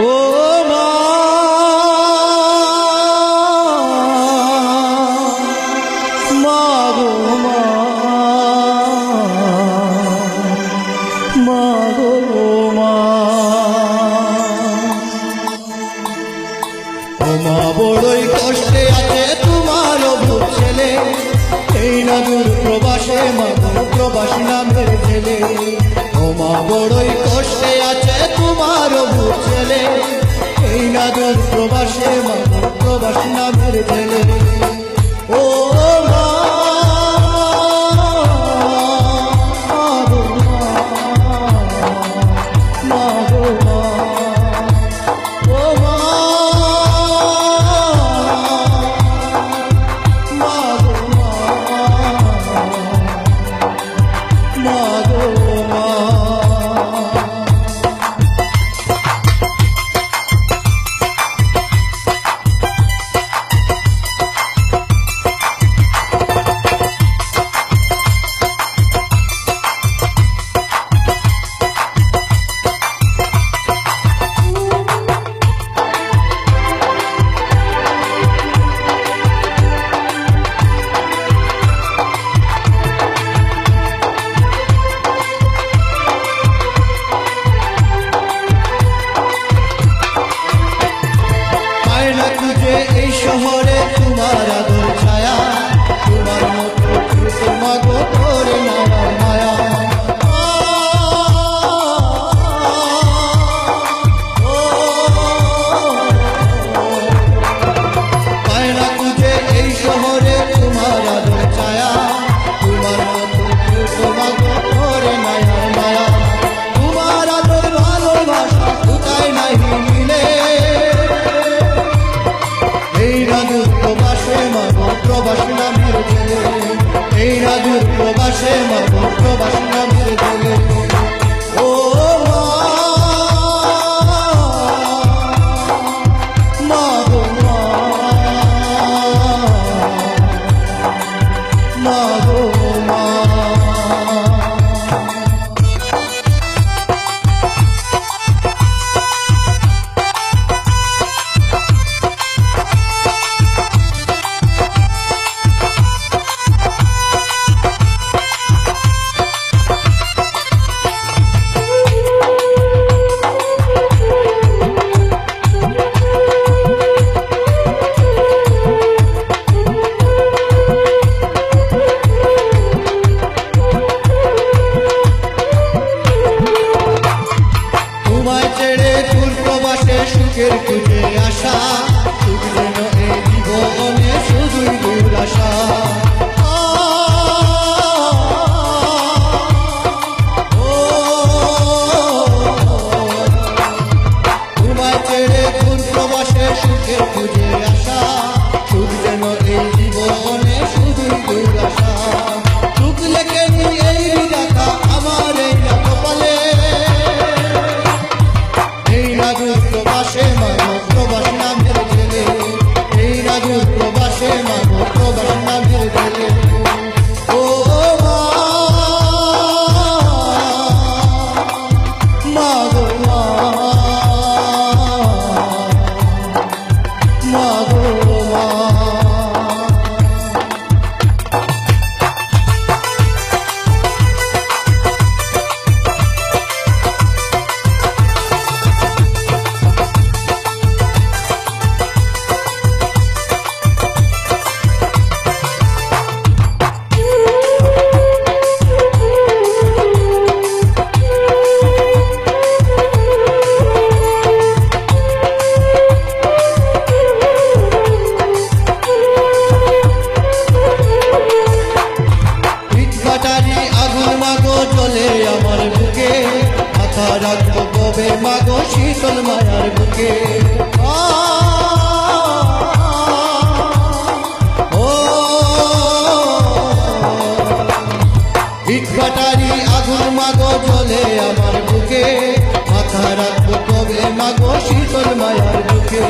ও মা মা গো মা মা গো মা ও মা বড়ই কষ্টে আছে তোমার বুক ছেলে এই না দূর প্রবাসে মা প্রবাস নামের ছেলে ও মা বড়ই কষ্টে আছে তোমার বুক ছেলে এই না দূর প্রবাসে মা প্রবাস নামের ছেলে ও মা মা গো মা ও মা মা গো মা মা গো মা এই শহরে তোমার আদর ছায়া তোমার মতো তোমাগো করে নামার মায়া পায় না খুঁজে এই শহরে তোমার আদর ছায়া তোমার মতো তোমাগো করে নামার মায়া তোমার আদর ভালোবাসা কোথায় নাই মিলে এই রাজুর প্রবাসে মাগো প্রবাস নামের ছেলে এই রাজুর প্রবাসে মাগো প্রবাস নামের ছেলে ও মা গো মা মা গো মা সুখের খুঁজে আসা সুখ যেন এই জীবনে শুধুই দুরাশা তোমায় ছেড়ে দূর প্রবাসে সুখের খুঁজে আসা সুখ যেন এই জীবনে শুধুই দুরাশা সুখ লেখে এই দেখা আমার এই কপালে এই রাজুর প্রবাসে মাগো প্রবাস নামের ছেলে এই রাজুর প্রবাসে মাগো প্রবাস নামের ছেলে ও মা গো মা মা গো মা আমার বুকে মাথা রাখবো কবে মাগো শীতল মায়ার বুকে ইট ভাটারি আগুন মাগো জ্বলে আমার বুকে মাথা রাখবো কবে মাগো শীতল মায়ার বুকে